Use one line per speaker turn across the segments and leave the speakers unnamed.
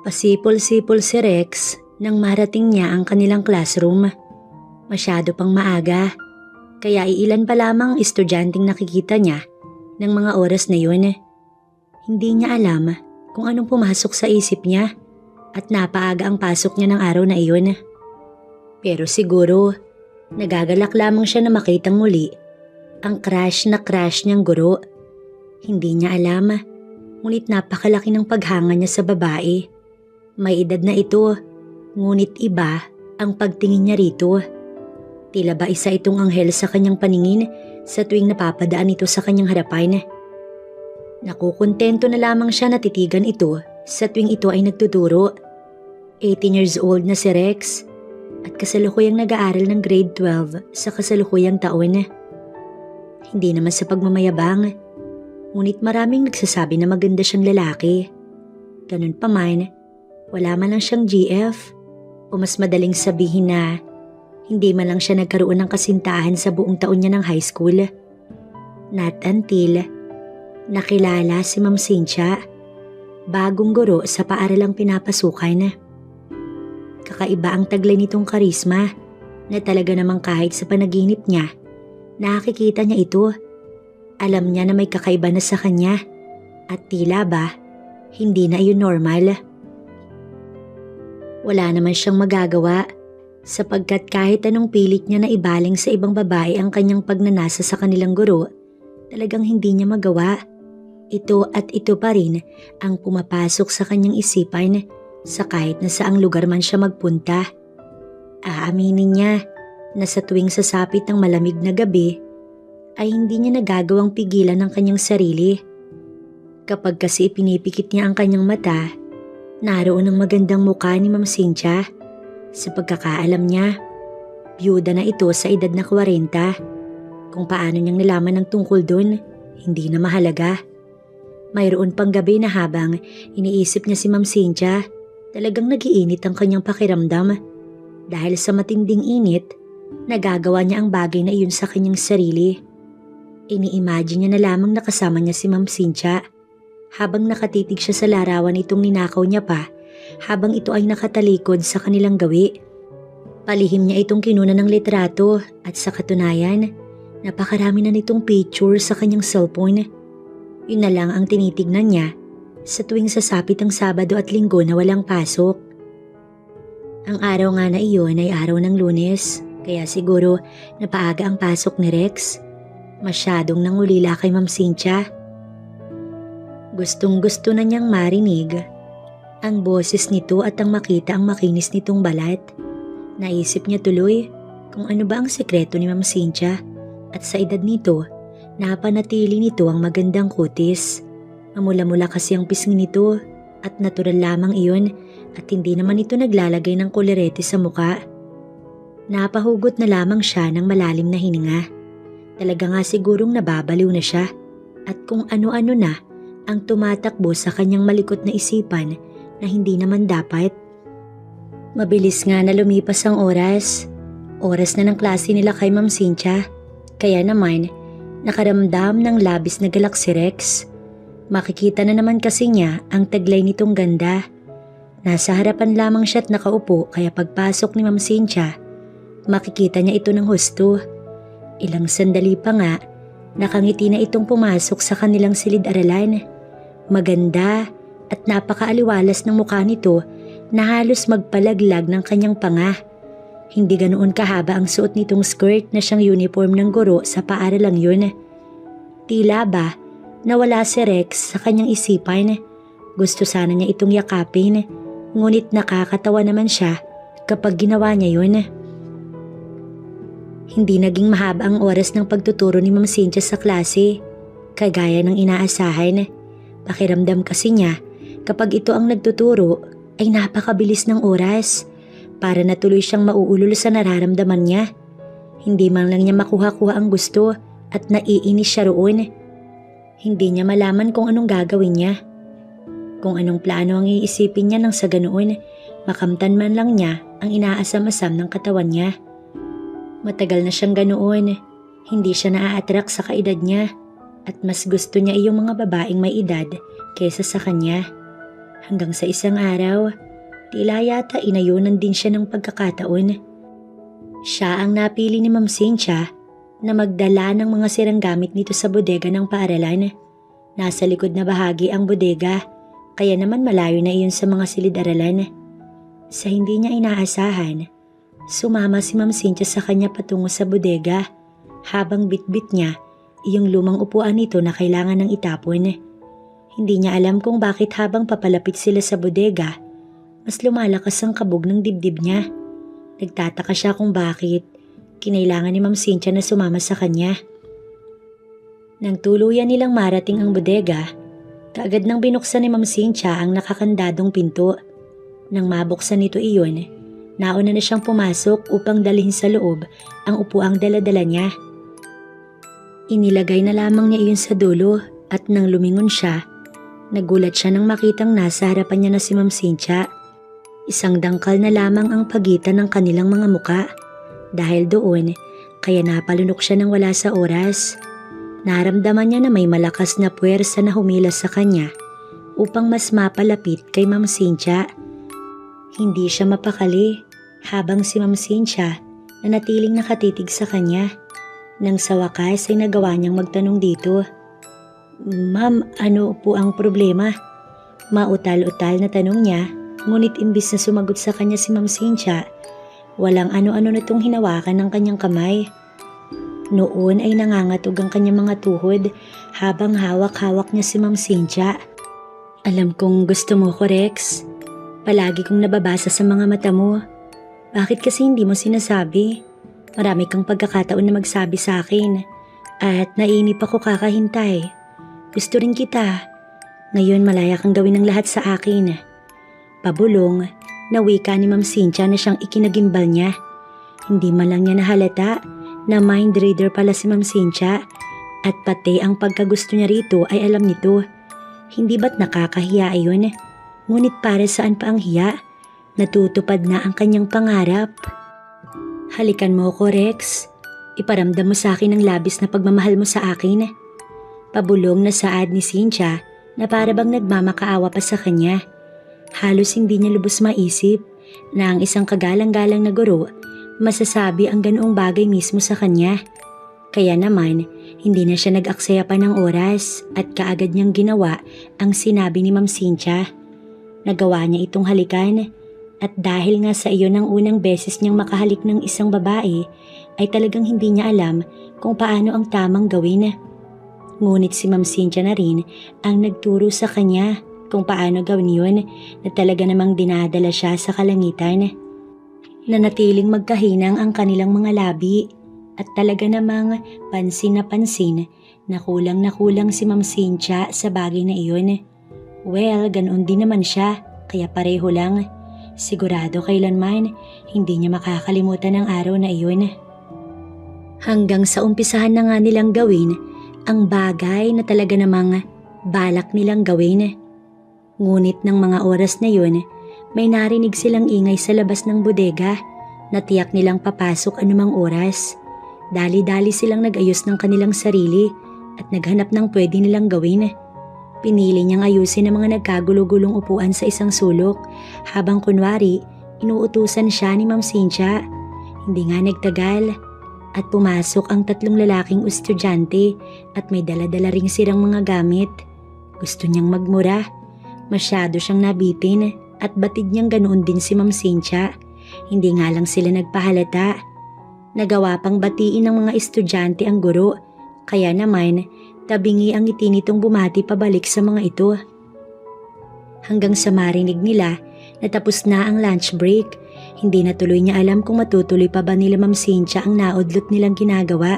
Pasipol-sipol si Rex nang marating niya ang kanilang classroom. Masyado pang maaga, kaya iilan pa lamang estudyanteng nakikita niya ng mga oras na yun. Hindi niya alam kung anong pumasok sa isip niya at napaaga ang pasok niya ng araw na iyon. Pero siguro, nagagalak lamang siya na makitang muli ang crush na crush niyang guro. Hindi niya alam, ngunit napakalaki ng paghanga niya sa babae. May edad na ito, ngunit iba ang pagtingin niya rito. Tila ba isa itong anghel sa kanyang paningin sa tuwing napapadaan ito sa kanyang harapan. Nakukontento na lamang siya na titigan ito sa tuwing ito ay nagtuturo. 18 years old na si Rex at kasalukuyang nag-aaral ng grade 12 sa kasalukuyang taon. Hindi naman sa pagmamayabang, ngunit maraming nagsasabi na maganda siyang lalaki. Ganun pa man, wala man lang siyang GF o mas madaling sabihin na hindi man lang siya nagkaroon ng kasintahan sa buong taon niya ng high school. Not until nakilala si Ma'am Cynthia, bagong guro sa paaralang pinapasukan. Kakaiba ang taglay nitong karisma na talaga namang kahit sa panaginip niya, nakikita niya ito. Alam niya na may kakaiba na sa kanya at tila ba hindi na iyon normal. Wala naman siyang magagawa sapagkat kahit anong pilit niya na ibaling sa ibang babae ang kanyang pagnanasa sa kanilang guro, talagang hindi niya magawa. Ito at ito pa rin ang pumapasok sa kanyang isipan sa kahit na saang lugar man siya magpunta. Aaminin niya na sa tuwing sasapit ng malamig na gabi ay hindi niya nagagawang pigilan ang kanyang sarili. Kapag kasi pinipikit niya ang kanyang mata, naroon ang magandang mukha ni Ma'am Cynthia. Sa pagkakaalam niya, byuda na ito sa edad na 40. Kung paano niyang nalaman ang tungkol dun, hindi na mahalaga. Mayroon pang gabi na habang iniisip niya si Ma'am Cynthia, talagang nagiinit ang kanyang pakiramdam. Dahil sa matinding init, nagagawa niya ang bagay na iyon sa kanyang sarili. Ini-imagine niya na lamang nakasama niya si Ma'am Cynthia habang nakatitig siya sa larawan itong ninakaw niya pa habang ito ay nakatalikod sa kanilang gawi. Palihim niya itong kinuna ng litrato at sa katunayan, napakarami na nitong picture sa kanyang cellphone. Yun na lang ang tinitignan niya sa tuwing sasapit ang Sabado at Linggo na walang pasok. Ang araw nga na iyon ay araw ng Lunes, kaya siguro napaaga ang pasok ni Rex. Masyadong nangulila kay Ma'am Cynthia. Gustong-gusto na niyang marinig ang boses nito at ang makita ang makinis nitong balat. Naisip niya tuloy kung ano ba ang sekreto ni Ma'am Cynthia at sa edad nito, napanatili nito ang magandang kutis. Mamula-mula kasi ang pisngi nito at natural lamang iyon at hindi naman ito naglalagay ng kolerete sa muka. Napahugot na lamang siya ng malalim na hininga. Talaga nga sigurong nababaliw na siya at kung ano-ano na ang tumatakbo sa kanyang malikot na isipan na hindi naman dapat. Mabilis nga na lumipas ang oras. Oras na ng klase nila kay Ma'am Cynthia. Kaya naman, nakaramdam ng labis na galak si Rex. Makikita na naman kasi niya ang taglay nitong ganda. Nasa harapan lamang siya at nakaupo kaya pagpasok ni Ma'am Cynthia, makikita niya ito ng husto. Ilang sandali pa nga, nakangiti na itong pumasok sa kanilang silid-aralan. Maganda at napakaaliwalas ng mukha nito na halos magpalaglag ng kanyang panga. Hindi ganoon kahaba ang suot nitong skirt na siyang uniform ng guro sa paaralang yun. Tila ba nawala si Rex sa kanyang isipan. Gusto sana niya itong yakapin, ngunit nakakatawa naman siya kapag ginawa niya yun. Hindi naging mahaba ang oras ng pagtuturo ni Ma'am Cynthia sa klase, kagaya ng inaasahan. Pakiramdam kasi niya kapag ito ang nagtuturo ay napakabilis ng oras. Para natuloy siyang mauulol sa nararamdaman niya. Hindi man lang niya makuha-kuha ang gusto at naiinis siya roon. Hindi niya malaman kung anong gagawin niya. Kung anong plano ang iisipin niya nang sa ganoon, makamtan man lang niya ang inaasam-asam ng katawan niya. Matagal na siyang ganoon, hindi siya naa-attract sa kaedad niya at mas gusto niya iyong mga babaeng may edad kaysa sa kanya. Hanggang sa isang araw, tila yata inayunan din siya ng pagkakataon. Siya ang napili ni Ma'am Cynthia na magdala ng mga sirang gamit nito sa bodega ng paaralan. Nasa likod na bahagi ang bodega, kaya naman malayo na iyon sa mga silid-aralan. Sa hindi niya inaasahan, sumama si Ma'am Cynthia sa kanya patungo sa bodega habang bitbit niya iyong lumang upuan nito na kailangan ng itapon. Hindi niya alam kung bakit habang papalapit sila sa bodega, mas lumalakas ang kabog ng dibdib niya. Nagtataka siya kung bakit kinailangan ni Ma'am Cynthia na sumama sa kanya. Nang tuluyan nilang marating ang bodega, kaagad nang binuksan ni Ma'am Cynthia ang nakakandadong pinto. Nang mabuksan nito iyon, nauna na siyang pumasok upang dalhin sa loob ang upuang dala-dala niya. Inilagay na lamang niya iyon sa dulo at nang lumingon siya, nagulat siya nang makitang nasa harapan niya na si Ma'am Cynthia. Isang dangkal na lamang ang pagitan ng kanilang mga muka. Dahil doon, kaya napalunok siya ng wala sa oras. Naramdaman niya na may malakas na puwersa na humilas sa kanya upang mas mapalapit kay Ma'am Cynthia. Hindi siya mapakali habang si Ma'am Cynthia nanatiling nakatitig sa kanya. Nang sa wakas ay nagawa niyang magtanong dito. "Ma'am, ano po ang problema?" Mautal-utal na tanong niya, ngunit imbis na sumagot sa kanya si Ma'am Cynthia, walang ano-ano na itong hinawakan ng kanyang kamay. Noon ay nangangatog ang kanyang mga tuhod habang hawak-hawak niya si Ma'am Cynthia. "Alam kong gusto mo ko, Rex. Palagi kong nababasa sa mga mata mo. Bakit kasi hindi mo sinasabi? Marami kang pagkakataon na magsabi sa akin at naiinip ako kakahintay. Gusto rin kita. Ngayon malaya kang gawin ng lahat sa akin." Pabulong na wika ni Ma'am Cynthia na siyang ikinagimbal niya. Hindi man lang niya nahalata na mind reader pala si Ma'am Cynthia at pati ang pagkagusto niya rito ay alam nito. Hindi ba't nakakahiya iyon? Ngunit para saan pa ang hiya? Natutupad na ang kanyang pangarap. "Halikan mo ko, Rex. Iparamdam mo sa akin ang labis na pagmamahal mo sa akin." Pabulong na saad ni Cynthia na para bang nagmamakaawa pa sa kanya. Halos hindi niya lubos maisip na ang isang kagalang-galang na guro masasabi ang ganoong bagay mismo sa kanya. Kaya naman, hindi na siya nag-aksaya pa ng oras at kaagad niyang ginawa ang sinabi ni Ma'am Cynthia. Nagawa niya itong halikan at dahil nga sa iyon ang unang beses niyang makahalik ng isang babae ay talagang hindi niya alam kung paano ang tamang gawin. Ngunit si Ma'am Cynthia na rin ang nagturo sa kanya kung paano gawin yun na talaga namang dinadala siya sa kalangitan. Nanatiling magkahinang ang kanilang mga labi at talaga namang pansin na kulang si Ma'am Cynthia sa bagay na iyon. Well, ganoon din naman siya, kaya pareho lang. Sigurado kailanman hindi niya makakalimutan ang araw na iyon. Hanggang sa umpisahan na nga nilang gawin ang bagay na talaga namang balak nilang gawin. Ngunit ng mga oras na yun, may narinig silang ingay sa labas ng bodega na tiyak nilang papasok anumang oras. Dali-dali silang nag-ayos ng kanilang sarili at naghanap ng pwede nilang gawin. Pinili niyang ayusin ang mga nagkagulo-gulong upuan sa isang sulok habang kunwari inuutusan siya ni Ma'am Cynthia. Hindi nga nagtagal at pumasok ang 3 lalaking estudyante at may dala-dala ring sirang mga gamit. Gusto niyang magmura. Masyado siyang nabitin at batid niyang ganoon din si Ma'am Cynthia. Hindi nga lang sila nagpahalata. Nagawa pang batiin ng mga estudyante ang guro, kaya naman tabingi ang ngiti nitong bumati pabalik sa mga ito. Hanggang sa marinig nila na tapos na ang lunch break, hindi na tuloy niya alam kung matutuloy pa ba nila Ma'am Cynthia ang naudlot nilang ginagawa.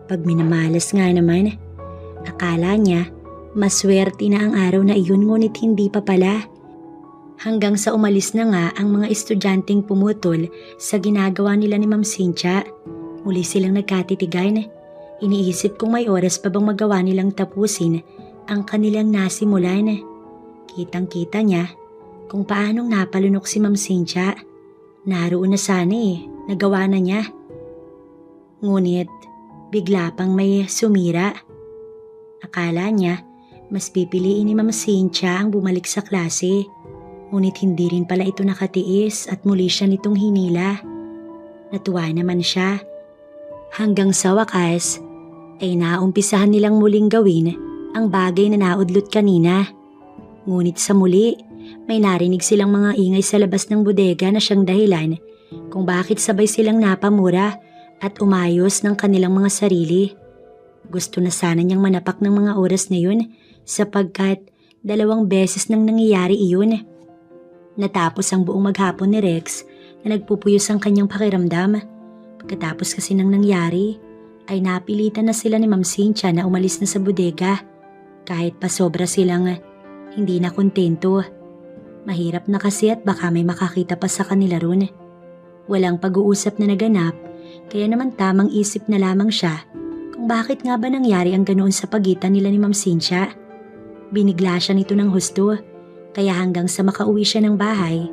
Pag minamalas nga naman, akala niya maswerte na ang araw na iyon ngunit hindi pa pala. Hanggang sa umalis na nga ang mga estudyanteng pumutol sa ginagawa nila ni Ma'am Cynthia. Muli silang nagkatitigan. Iniisip kung may oras pa bang magawa nilang tapusin ang kanilang nasimulan. Kitang-kita niya kung paanong napalunok si Ma'am Cynthia. Naroon na sana nagawa na niya. Ngunit bigla pang may sumira. Akala niya mas pipiliin ni Ma'am Cynthia ang bumalik sa klase. Ngunit hindi rin pala ito nakatiis at muli siya nitong hinila. Natuwa naman siya. Hanggang sa wakas ay naumpisahan nilang muling gawin ang bagay na naudlot kanina. Ngunit sa muli, may narinig silang mga ingay sa labas ng bodega na siyang dahilan kung bakit sabay silang napamura at umayos ng kanilang mga sarili. Gusto na sana niyang manapak ng mga oras na yun sapagkat 2 beses nang nangyayari iyon. Natapos ang buong maghapon ni Rex na nagpupuyos ang kanyang pakiramdam. Pagkatapos kasi nang nangyari, ay napilitan na sila ni Ma'am Cynthia na umalis na sa bodega kahit pa sobra silang hindi na kontento. Mahirap na kasi at baka may makakita pa sa kanila ron. Walang pag-uusap na naganap kaya naman tamang isip na lamang siya kung bakit nga ba nangyari ang ganoon sa pagitan nila ni Ma'am Cynthia. Binigla siya nito ng husto kaya hanggang sa makauwi siya ng bahay,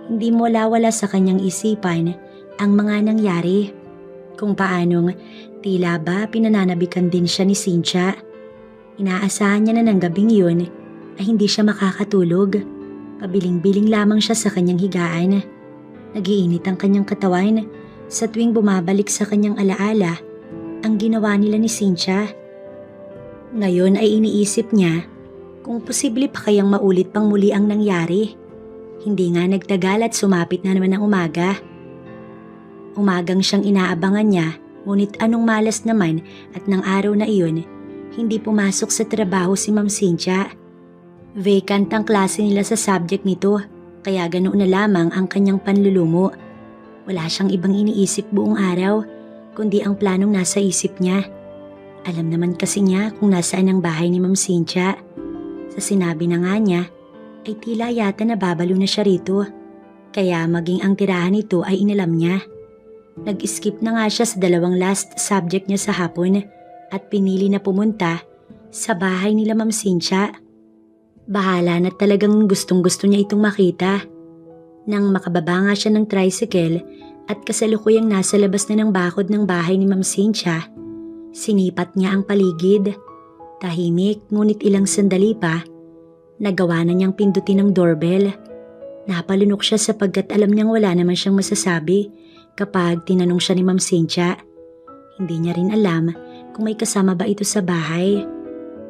hindi mo wala sa kanyang isipan ang mga nangyari. Kung paanong tila ba pinananabikan din siya ni Cynthia. Inaasahan niya na ng gabing yun ay hindi siya makakatulog. Pabiling-biling lamang siya sa kanyang higaan. Nagiinit ang kanyang katawan sa tuwing bumabalik sa kanyang alaala ang ginawa nila ni Cynthia. Ngayon ay iniisip niya kung posible pa kayang maulit pang muli ang nangyari. Hindi nga nagtagal at sumapit na naman ang umaga. Umagang siyang inaabangan niya, ngunit anong malas naman at ng araw na iyon, hindi pumasok sa trabaho si Ma'am Cynthia. Vacant ang klase nila sa subject nito, kaya ganoon na lamang ang kanyang panlulumo. Wala siyang ibang iniisip buong araw, kundi ang planong nasa isip niya. Alam naman kasi niya kung nasaan ang bahay ni Ma'am Cynthia. Sa sinabi na nga niya, ay tila yata nababalo na siya rito, kaya maging ang tirahan nito ay inalam niya. Nag-skip na nga siya sa 2 last subject niya sa hapon at pinili na pumunta sa bahay nila Ma'am Cynthia. Bahala na talagang gustong-gusto niya itong makita. Nang makababa nga siya ng tricycle at kasalukuyang nasa labas na ng bakod ng bahay ni Ma'am Cynthia, sinipat niya ang paligid. Tahimik ngunit ilang sandali pa, nagawa na niyang pindutin ang doorbell. Napalunok siya sapagkat alam niyang wala naman siyang masasabi kapag tinanong siya ni Ma'am Cynthia. Hindi niya rin alam kung may kasama ba ito sa bahay.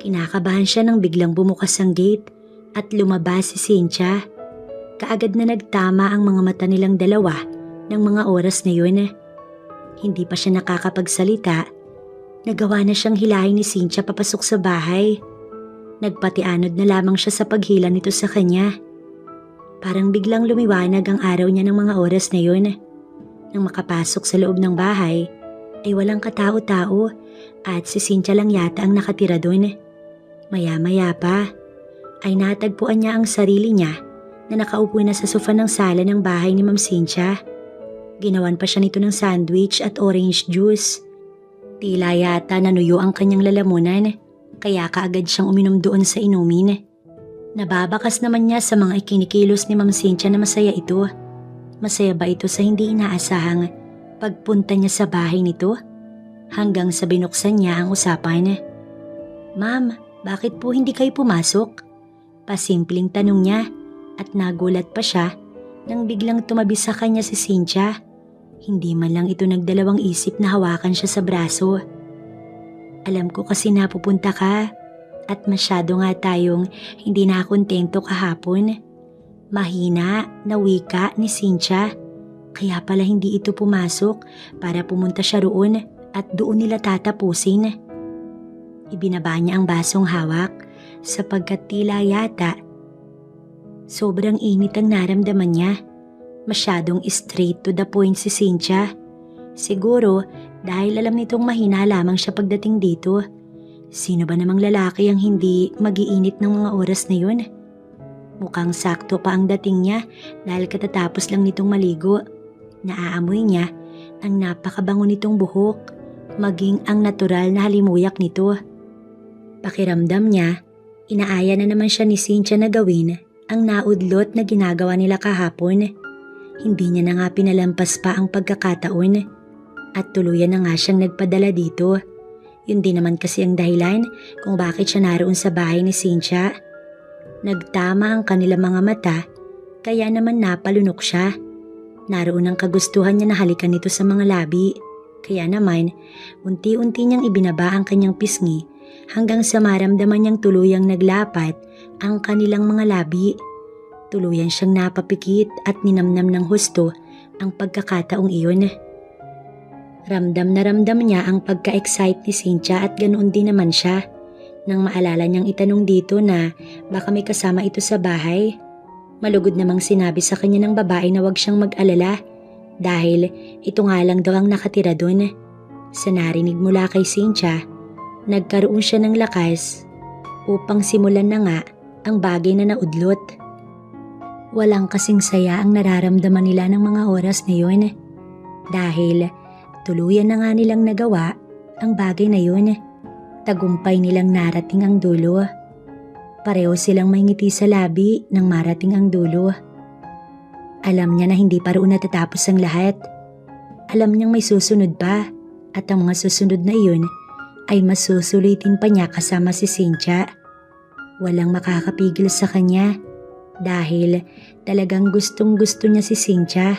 Kinakabahan siya nang biglang bumukas ang gate at lumabas si Cynthia. Kaagad na nagtama ang mga mata nilang dalawa ng mga oras na yun. Hindi pa siya nakakapagsalita. Nagawa na siyang hilahin ni Cynthia papasok sa bahay. Nagpatianod na lamang siya sa paghila nito sa kanya. Parang biglang lumiwanag ang araw niya ng mga oras na yun. Nang makapasok sa loob ng bahay, ay walang katao-tao at si Cynthia lang yata ang nakatira doon. Maya-maya pa, ay natagpuan niya ang sarili niya na nakaupo na sa sofa ng sala ng bahay ni Ma'am Cynthia. Ginawan pa siya nito ng sandwich at orange juice. Tila yata nanuyo ang kanyang lalamunan, kaya kaagad siyang uminom doon sa inumin. Nababakas naman niya sa mga ikinikilos ni Ma'am Cynthia na masaya ito. Masaya ba ito sa hindi inaasahang pagpunta niya sa bahay nito? Hanggang sa binuksan niya ang usapan. "Ma'am, bakit po hindi kayo pumasok?" Pasimpleng tanong niya at nagulat pa siya nang biglang tumabi sa kanya si Cynthia. Hindi man lang ito nagdalawang isip na hawakan siya sa braso. "Alam ko kasi napupunta ka at masyado nga tayong hindi nakontento kahapon." Mahina na wika ni Cynthia. Kaya pala hindi ito pumasok para pumunta siya roon at doon nila tatapusin. Ibinaba niya ang basong hawak sapagkat tila yata sobrang init ang naramdaman niya. Masyadong straight to the point si Cynthia. Siguro dahil alam nitong mahina lamang siya pagdating dito. Sino ba namang lalaki ang hindi mag-iinit ng mga oras na yun? Mukhang sakto pa ang dating niya dahil katatapos lang nitong maligo. Naaamoy niya ang napakabango nitong buhok, maging ang natural na halimuyak nito. Pakiramdam niya, inaaya na naman siya ni Cynthia na gawin ang naudlot na ginagawa nila kahapon. Hindi niya na nga pinalampas pa ang pagkakataon at tuluyan na nga siyang nagpadala dito. Yun din naman kasi ang dahilan kung bakit siya naroon sa bahay ni Cynthia. Nagtama ang kanilang mga mata Kaya naman napalunok siya. Naroon ang kagustuhan niya na halikan nito sa mga labi. Kaya naman, unti-unti niyang ibinaba ang kanyang pisngi hanggang sa maramdaman niyang tuluyang naglapat ang kanilang mga labi. Tuluyan siyang napapikit at ninamnam ng husto ang pagkakataong iyon. Ramdam na ramdam niya ang pagka-excite ni Cynthia at ganoon din naman siya. Nang maalala niyang itanong dito na baka may kasama ito sa bahay, malugod namang sinabi sa kanya ng babae na huwag siyang mag-alala dahil ito nga lang daw ang nakatira doon. Sa narinig mula kay Cynthia, nagkaroon siya ng lakas upang simulan na nga ang bagay na naudlot. Walang kasing saya ang nararamdaman nila ng mga oras na yun dahil tuluyan na nga nilang nagawa ang bagay na yun. Tagumpay nilang narating ang dulo. Pareho silang may ngiti sa labi nang marating ang dulo. Alam niya na hindi pa roon natatapos ang lahat. Alam niyang may susunod pa at ang mga susunod na iyon ay masusulitin pa niya kasama si Cynthia. Walang makakapigil sa kanya dahil talagang gustong gusto niya si Cynthia.